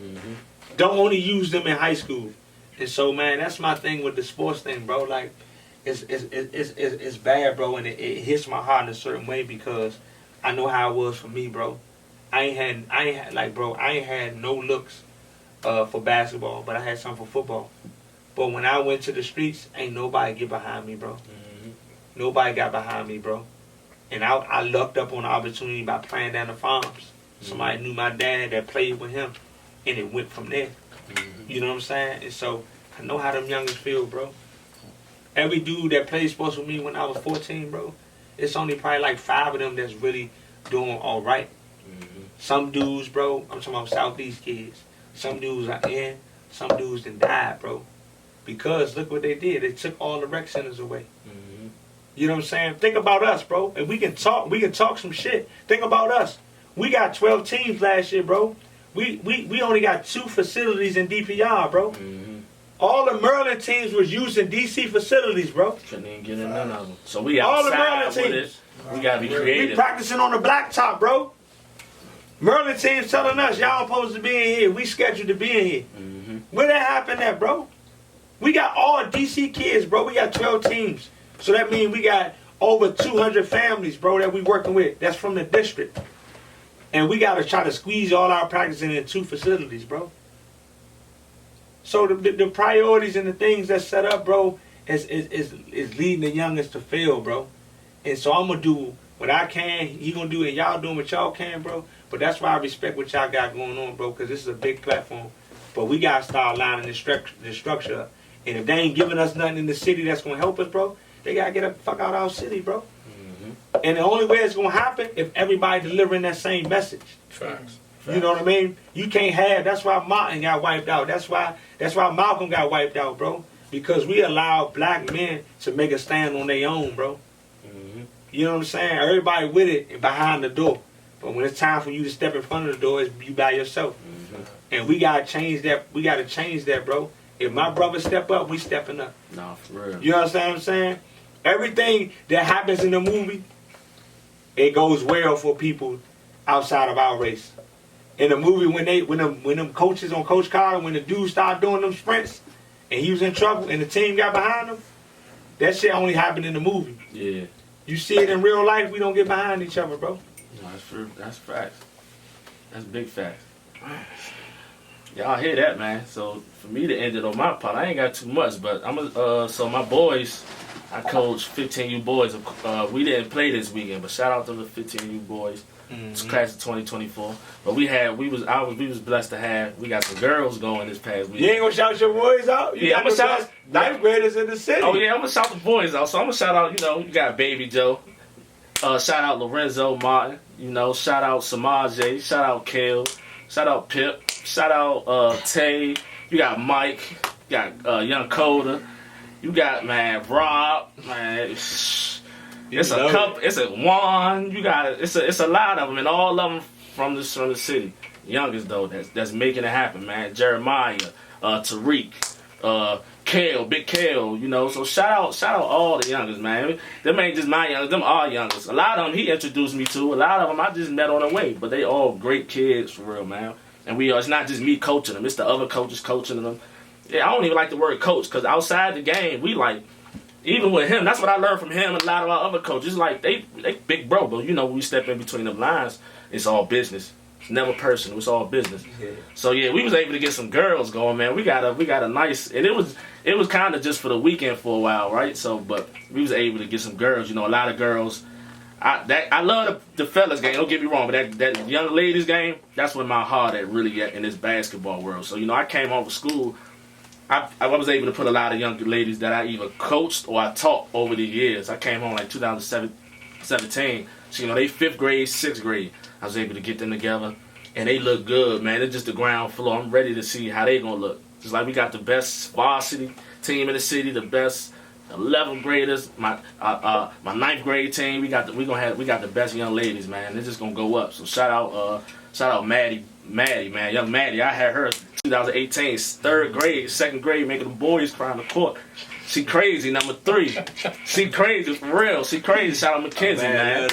Don't only use them in high school. And so, man, that's my thing with the sports thing, bro. Like, it's bad, bro, and it hits my heart in a certain way because I know how it was for me, bro. I ain't had no looks for basketball, but I had some for football. But when I went to the streets, ain't nobody get behind me, bro. Nobody got behind me, bro. And I lucked up on the opportunity by playing down the farms. Somebody knew my dad that played with him, and it went from there. You know what I'm saying? And so I know how them youngers feel, bro. Every dude that played sports with me when I was 14, bro, it's only probably like 5 of them that's really doing all right. Some dudes, bro, I'm talking about Southeast kids. Some dudes are in, some dudes done died, bro. Because look what they did. They took all the rec centers away. You know what I'm saying? Think about us, bro. And we can talk some shit. Think about us. We got 12 teams last year, bro. We only got 2 facilities in DPR, bro. All the Maryland teams was using DC facilities, bro. Couldn't even get in none of them. So we outside all the Maryland teams. We gotta be creative. We practicing on the blacktop, bro. Merlin team's telling us y'all supposed to be in here. We scheduled to be in here. Mm-hmm. Where that happened at, bro? We got all DC kids, bro. We got 12 teams. So that means we got over 200 families, bro, that we working with. That's from the district. And we got to try to squeeze all our practice into 2 facilities, bro. So the priorities and the things that's set up, bro, is leading the youngest to fail, bro. And so I'm going to do what I can. He going to do it. Y'all doing what y'all can, bro. But that's why I respect what y'all got going on, bro, because this is a big platform. But we got to start lining the structure up. And if they ain't giving us nothing in the city that's going to help us, bro, they got to get the fuck out of our city, bro. Mm-hmm. And the only way it's going to happen if everybody delivering that same message. Facts. You know what I mean? You can't have. That's why Martin got wiped out. That's why Malcolm got wiped out, bro. Because we allow black men to make a stand on their own, bro. Mm-hmm. You know what I'm saying? Everybody with it and behind the door. But when it's time for you to step in front of the door, it's you by yourself. Mm-hmm. And we gotta change that. We gotta change that, bro. If my brothers step up, we stepping up. Nah, for real. You understand what I'm saying? Everything that happens in the movie, it goes well for people outside of our race. In the movie, when them coaches on Coach Carter, when the dude started doing them sprints, and he was in trouble, and the team got behind him, that shit only happened in the movie. Yeah. You see it in real life, we don't get behind each other, bro. No, that's true. That's facts. That's big facts. Y'all hear that, man? So for me to end it on my part, I ain't got too much, but so my boys, I coach 15U boys. We didn't play this weekend, but shout out to the 15U boys. It's class of 2024. But we was blessed to have. We got some girls going this past week. You ain't gonna shout your boys out? You I'm gonna shout ninth graders in the city. Oh yeah, I'm gonna shout the boys out. So I'm gonna shout out. You got Baby Joe. Shout out Lorenzo Martin. Shout out Samaje. Shout out Kale. Shout out Pip. Shout out Tay. You got Mike. You got Young Coda. You got Rob. It's a couple. It's a Juan. You got it's a lot of them, and all of them from the city. Youngest though, that's making it happen, man. Jeremiah, Tariq, Kale, Big Kale. So shout out all the youngest, man. Them ain't just my youngest. Them all youngest. A lot of them he introduced me to. A lot of them I just met on the way, but they all great kids for real, man. And it's not just me coaching them. It's the other coaches coaching them. Yeah, I don't even like the word coach because outside the game, we like. Even with him, that's what I learned from him and a lot of our other coaches. Like, they big bro, but when we step in between them lines, it's all business. It's never personal. It's all business. Yeah. So, yeah, we was able to get some girls going, man. We got a nice... And it was kind of just for the weekend for a while, right? So, but we was able to get some girls. A lot of girls. I love the fellas game. Don't get me wrong, but that young ladies game, that's where my heart at really at in this basketball world. So, I came home from school... I was able to put a lot of young ladies that I either coached or I taught over the years. I came home like 2017. So, they 5th grade, 6th grade. I was able to get them together. And they look good, man. It's just the ground floor. I'm ready to see how they going to look. Just like we got the best varsity team in the city, the best 11th graders, my 9th grade team. We got the best young ladies, man. They're just going to go up. So shout out Maddie, man. Young Maddie, I had her 2018, 3rd grade, 2nd grade, making the boys cry on the court. She crazy, number 3. She crazy, for real. She crazy. Shout out Mackenzie, man.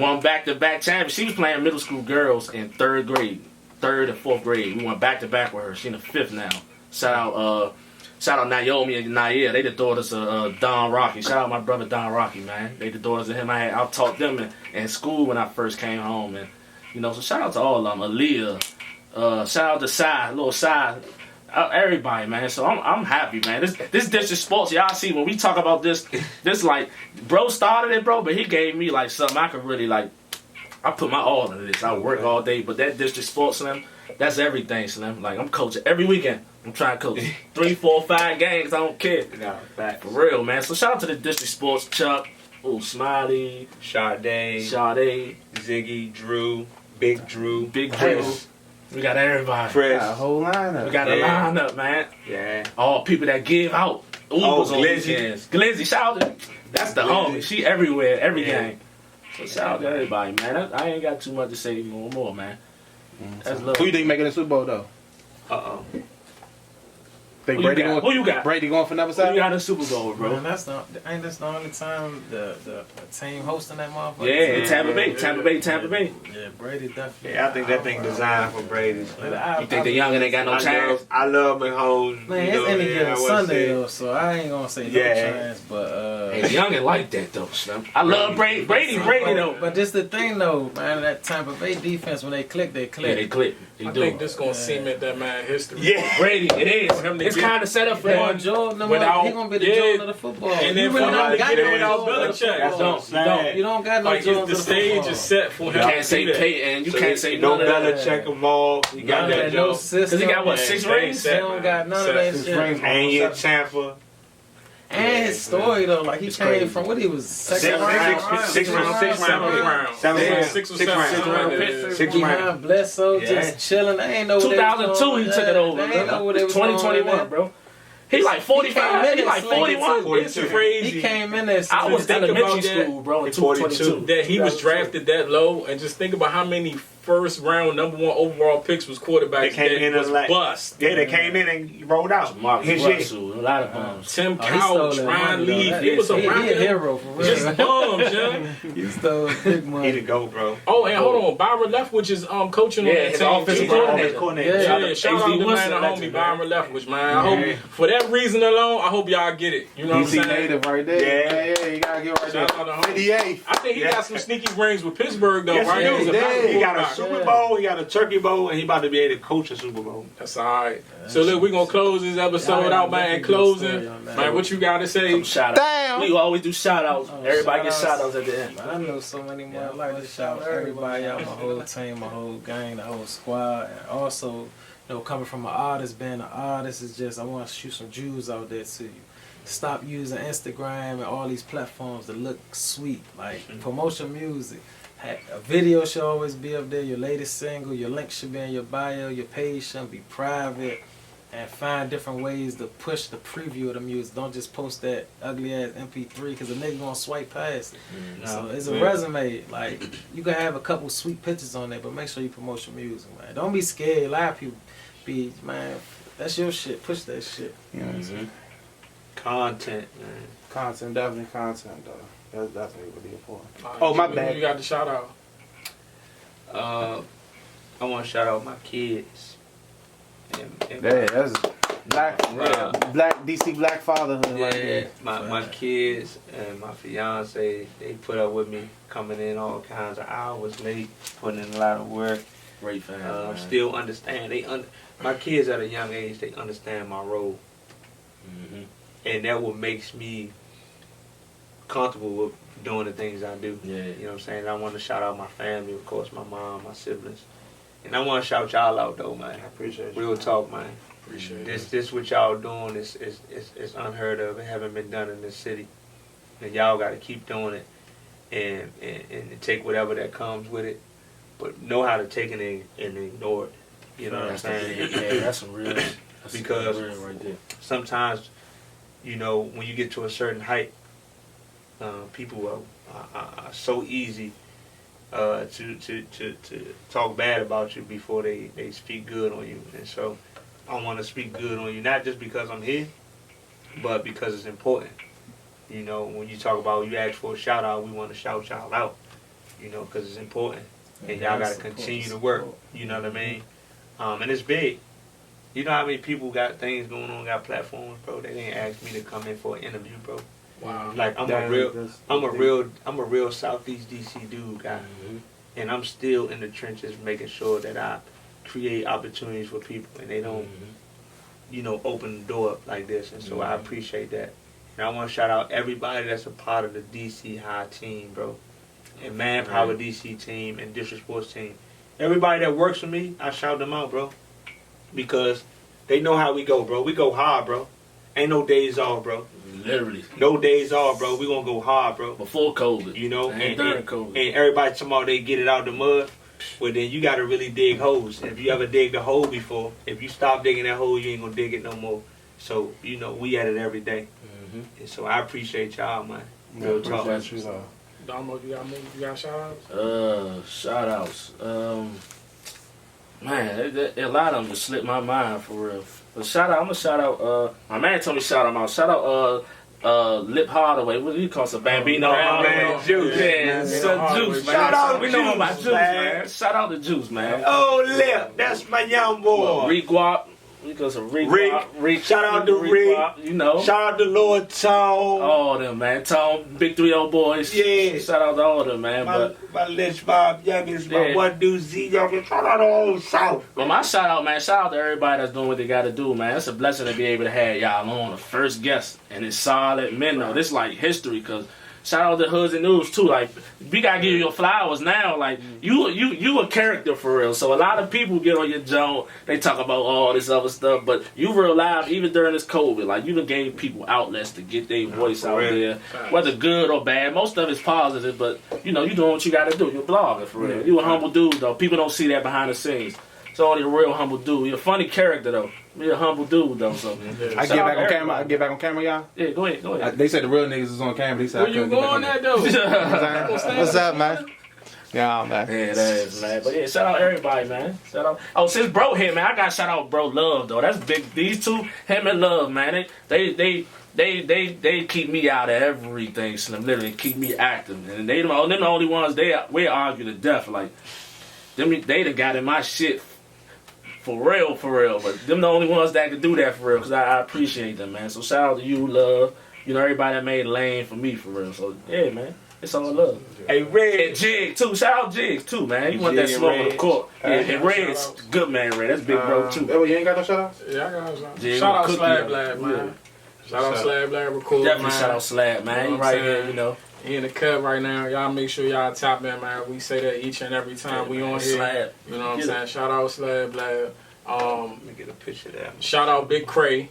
Won back-to-back champions. She was playing middle school girls in 3rd grade, 3rd and 4th grade. We went back-to-back with her. She in the 5th now. Shout out Naomi and Nair. They the daughters of Don Rocky. Shout out my brother Don Rocky, man. They the daughters of him. I taught them in school when I first came home. And so shout out to all of them. Aaliyah. Shout out to Sai, little Sai, everybody, man. So I'm happy, man. This district sports, y'all see when we talk about this like, bro started it, bro, but he gave me like something I could really like. I put my all into this. I work all day, but that district sports, Slim, that's everything, Slim. Like I'm coaching every weekend. I'm trying to coach 3, 4, 5 games. I don't care. For real, man. So shout out to the district sports, Chuck, Smiley, Sade, Ziggy, Drew, Big Drew. We got everybody. We got a whole lineup. We got a lineup, man. Yeah. All people that give out. Ubers on weekends. Glizzy, shout out to... That's the homie. She everywhere, every game. So shout out to everybody, man. I ain't got too much to say no more, man. That's love. Who you think making the Super Bowl, though? Think Who you Brady got? going? Who you got? Brady going for number Who you 7? got in the Super Bowl, bro? Man, that's the only time the team hosting that motherfucker. Yeah, Tampa Bay. Yeah, Brady definitely. Yeah, I think that thing designed for Brady. You think the youngin ain't got no chance? I love Mahomes. Man, you it's know, any yeah, given I wouldn't Sunday say- though, so I ain't gonna say no Yeah. chance. But Hey, the youngin like that though, Slim. I love Brady though. But just the thing though, man, that Tampa Bay defense when they click, they click. Yeah, they click. They I do. think this gonna cement that man history. Yeah. Brady, it is. It's kind of set up for Lamar him. Jordan, Without- he gonna be the yeah. Jordan of the football. And you then for really him don't to got get no it without Jordan of the Belichick. That's football. what I'm saying. You don't got no Like Jordan the of the stage football. is set for him. You to can't say do that. Peyton. You So can't say no none of that. Belichick involved. He got None of that no joke. system. Because he got what, Yeah, 6 stay rings? set. They don't got none of that Six shit. rings. And he in Tampa. And his story though, like he It's came crazy. from what he was Six second round, rounds. Six rounds. Seventh round. Seventh Yeah, round. 6 or Six 7. round. Six round. Six behind round. Bledsoe, Yeah. just chilling. They ain't know what they was 2002, doing. he took it over. They ain't know what they was 2021, doing. bro. He like 45. He like 41. It's crazy. He came in there. I was Think about elementary that. school, bro, in He's 42. 2022. that he was drafted that low, and just think about how many first round number 1 overall picks was quarterbacks They came in that was as like- bust. Yeah, they came in and rolled out. Marcus His year. Russell, a lot of bums. Tim Oh, he stole Couch, that Ryan money, though. Leaf, That he was is- around he a hero for real. just bums, young. He stole big He the money. GOAT, bro. Oh, and hold on, Byron Leftwich is coaching on Yeah, that his team. offensive too. coordinator. Yeah, Yeah, shout out HD to Wilson, man, the homie legend, Byron man. Leftwich, man. I hope for that reason alone, I hope y'all get it. You know what I'm DC saying? native right there. Yeah. Yeah, you gotta get right there. Shout out to homie. 58. I think he got some sneaky rings with Pittsburgh though, Yes, right? he do. was a Yeah. nice He got a quarterback. Super Bowl, he got a Turkey Bowl, and he about to be able to coach a Super Bowl. That's all right. So look, we're gonna close this episode Yeah, out, man. And definitely closing, good story on that. man. What you gotta say? Some shout outs. Damn. We always do shout outs. Oh, Everybody gets shout-outs. shout outs at the end. I know so many more. I'd like to shout everybody out, my whole team, my whole gang, the whole squad. And also, you know, coming from an artist, being an artist is just, I want to shoot some Jews out there to you. Stop using Instagram and all these platforms to look sweet. Like, promote your music. A video should always be up there. Your latest single, your link should be in your bio. Your page should be private. And find different ways to push the preview of the music. Don't just post that ugly ass MP3 because the nigga gonna swipe past it. So it's a resume. Like, you can have a couple sweet pictures on there, but make sure you promote your music, man. Don't be scared. A lot of people be, man, that's your shit. Push that shit. You know what I'm saying? Content, man. Content, definitely content, though. That's definitely really important. Oh, my bad. You got the shout out. I want to shout out my kids. And Yeah, that's black DC black fatherhood right yeah, there. my kids and my fiance, they put up with me coming in all kinds of hours late, putting in a lot of work. Great fans. Still understand. My kids at a young age, they understand my role, and that what makes me comfortable with doing the things I do. Yeah. You know what I'm saying? I want to shout out my family, of course, my mom, my siblings, and I want to shout y'all out though, man. I appreciate you. Real talk, man. Appreciate it. This what y'all doing is unheard of. It haven't been done in this city, and y'all got to keep doing it, and take whatever that comes with it, but know how to take it and ignore it. You know what I'm saying? Yeah, that's some real. Because some real right there. sometimes, you know, when you get to a certain height, people are so easy to talk bad about you before they speak good on you. And so I want to speak good on you, not just because I'm here, but because it's important. You know, when you talk about, you ask for a shout out, we want to shout y'all out, you know, because it's important. And y'all got to continue to work, you know what I mean? And it's big. You know how many people got things going on, got platforms, bro? They didn't ask me to come in for an interview, bro. Wow. Like I'm a real Southeast DC dude, guy, and I'm still in the trenches making sure that I create opportunities for people, and they don't, you know, open the door up like this. And so I appreciate that. And I want to shout out everybody that's a part of the DC High team, bro, and Manpower DC team and District Sports team. Everybody that works with me, I shout them out, bro, because they know how we go, bro. We go hard, bro. Ain't no days off, bro. Literally. No days off, bro. We gonna go hard, bro. Before COVID. You know, and during COVID. And everybody talking about they get it out the mud. Well, then you gotta really dig holes. If you ever digged a hole before, if you stop digging that hole, you ain't gonna dig it no more. So, you know, we at it every day. And so I appreciate y'all, man. Real talk. Appreciate you, though. Domo, you got shout outs? Shout outs. Man, a lot of them just slipped my mind for real. But shout out, I'm gonna shout out. My man told me shout him out. Shout out. Lip Hardaway. What do you call some Bambino? Man, Juice. Yeah, son Juice, man. Shout out we know Juice, about Juice, man. Shout out to Juice, man. Oh, Lip, that's my young boy. Rick Guap. We got some Rick. Shout out to Rick. You know. Shout out to Lord Tone. All of them, man. Tone, Big 3-0 boys. Yeah. Shout out to all of them, man. My Lynch Bob Jenkins, my one dude Z Jenkins. Shout out to all South. But my shout out, man. Shout out to everybody that's doing what they got to do, man. It's a blessing to be able to have y'all on the first guest, and it's solid men though. This like history, cause. Shout out to Hoodz and Newz too. Like we gotta give you your flowers now. Like you a character for real. So a lot of people get on your joint. They talk about all this other stuff, but you real live even during this COVID. Like you done gave people outlets to get their voice out there, whether good or bad. Most of it's positive, but you know you doing what you gotta do. You're a blogger for real. You a humble dude though. People don't see that behind the scenes. So you're a real humble dude. You're a funny character though. You're a humble dude though. So I get back on camera. I get back on camera, y'all. Yeah, go ahead. They said the real niggas is on camera. They said Where you going at though? What's up, man? Yeah, man. Yeah, that is, man. But yeah, shout out everybody, man. Shout out. Oh, since Bro here, man, I got to shout out Bro Love though. That's big. These two, him and Love, man. They keep me out of everything. Slim, literally keep me active, and them the only ones we argue to death. Like them, they done got in my shit. For real. But them the only ones that can do that for real, because I appreciate them, man. So shout out to you, Love. You know, everybody that made lane for me, for real. So, yeah, man. It's all love. Hey, Red. And Jig, too. Shout out Jig, too, man. You want that smoke on the court. Yeah, and Red's good, man, Red. That's big bro, too. Oh, you ain't got no shout-outs? Yeah, I got a shout. Jig, Shout out Cookie, Slab Lab, man. Shout out Slab Lab Record, Definitely man. shout out Slab, man. You know You what I'm right here, saying? you know. He in the cut right now. Y'all make sure y'all tap in, man. We say that each and every time we on here. Slab. You know what I'm saying? Shout out Slab Lab. Let me get a picture of that. Shout out Big Cray.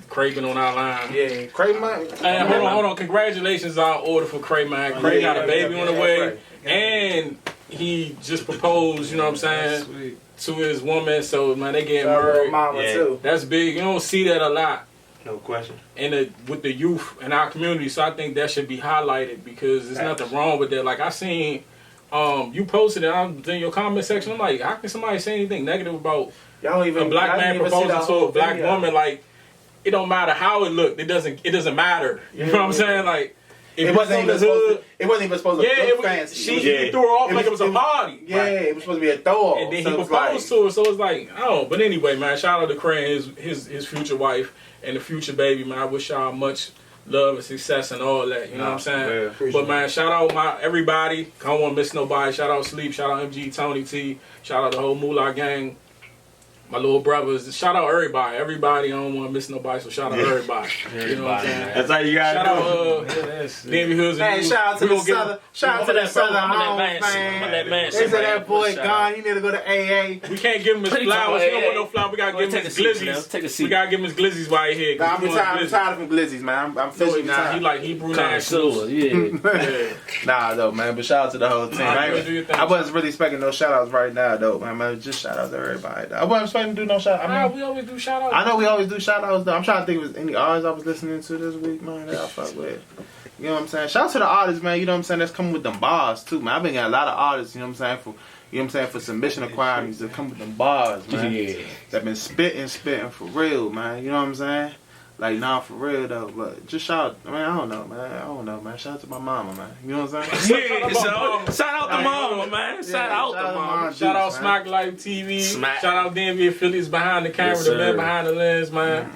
Cray been on our line. Yeah, Cray, man. Hey, hold on. Congratulations on order for Cray, man. Cray got a baby on the way. And he just proposed, you know what I'm saying, Sweet. to his woman. So, man, they getting married. Mama, Yeah. too. That's big. You don't see that a lot No question. with the youth in our community. So I think that should be highlighted because there's nothing wrong with that. Like, I seen... you posted it. I was in your comment section. I'm like, how can somebody say anything negative about Y'all don't even, a black I man didn't even see the proposing to whole a black video. woman? Like, it don't matter how it looked. It doesn't matter. You know what I'm saying? Like, if It wasn't even supposed to. It wasn't even supposed to Yeah, look it was, fancy. she threw her off like it was a party. Yeah, it was supposed to be a throw off. And then so he it's proposed to her, so it's like, oh. But anyway, man, shout out to Cray and his future wife and the future baby, man. I wish y'all much love and success and all that. You know what I'm saying? Yeah, But man, shout out everybody. I don't want to miss nobody. Shout out Sleep. Shout out MG, Tony T. Shout out the whole Moolah gang. My little brothers. Shout out everybody. Everybody. I don't want to miss nobody. So shout out everybody. You know what I'm saying? That's how you got Shout out Davy Hoodz. Hey, shout out to the Southern, home, man. man. They said that boy gone. He need to go to AA. We can't give him his flowers. He don't want no flowers. We gotta give him his glizzies. Take a seat. We gotta give him his glizzies while he here. Nah, I'm tired of them glizzies, man. I'm fishing Nah, tired. he like Hebrew nationals. Yeah. Nah, though, man. But shout out to the whole team. Do your thing. I wasn't really expecting no shout outs right now, though, man. Just shout out to everybody. Though. I wasn't expecting to do no shout outs. Nah, we always do shout outs. I know we always do shout outs, though. I'm trying to think if there's any artists I was listening to this week, man, that I fuck with. You know what I'm saying? Shout out to the artists, man. You know what I'm saying? That's coming with them bars, too, man. I've been getting a lot of artists, you know what I'm saying, for submission inquiries that come with them bars, man. Yeah. That been spitting for real, man. You know what I'm saying? Like, nah, for real, though. But just shout, I mean, I don't know, man. Shout out to my mama, man. You know what I'm saying? Yeah, shout out to mama, man. Shout out to mama. Shout out man. Smack Life TV. Smack. Shout out DMV affiliates behind the camera, Yes, the man sir. behind the lens, man.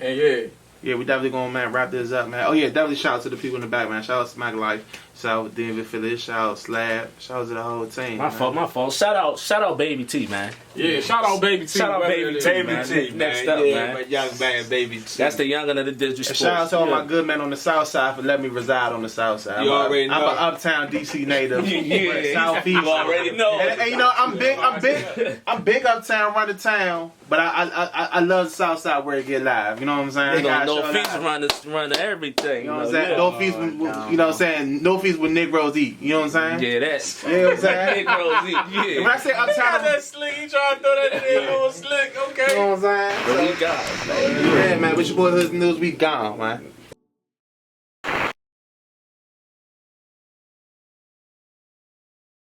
And yeah. Yeah, we definitely gonna, man, wrap this up, man. Oh, yeah, definitely shout out to the people in the back, man. Shout out to Smack Life. Shout out to Denver Phillies. Shout out Slab. Shout out to the whole team. My fault. Shout out Baby T, man. Yeah, shout out Baby T. Shout out whoever Baby it is. T, Baby man. T, Next man. up, Yeah, man. my young man, Baby T. That's the youngin' of the district And sports. shout out to all my good men on the south side for letting me reside on the south side. You already know. I'm an uptown DC native. Yeah. Southeast. You already know. And you know, I'm big uptown, run the town, but I love the south side where it get live. You know what I'm saying? They gonna Gotta no show fees that. run everything. You know what I'm saying? No fees, you know what I'm saying? No fees with Negroes eat. You know what I'm saying? Yeah, that's. You know what I'm saying? Yeah. When I say Got uptown, that slick. You trying to throw that in there, little slick. Okay. you know what I'm saying? What we got? Yeah, man, with your boy Hoodz Newz, we gone, man.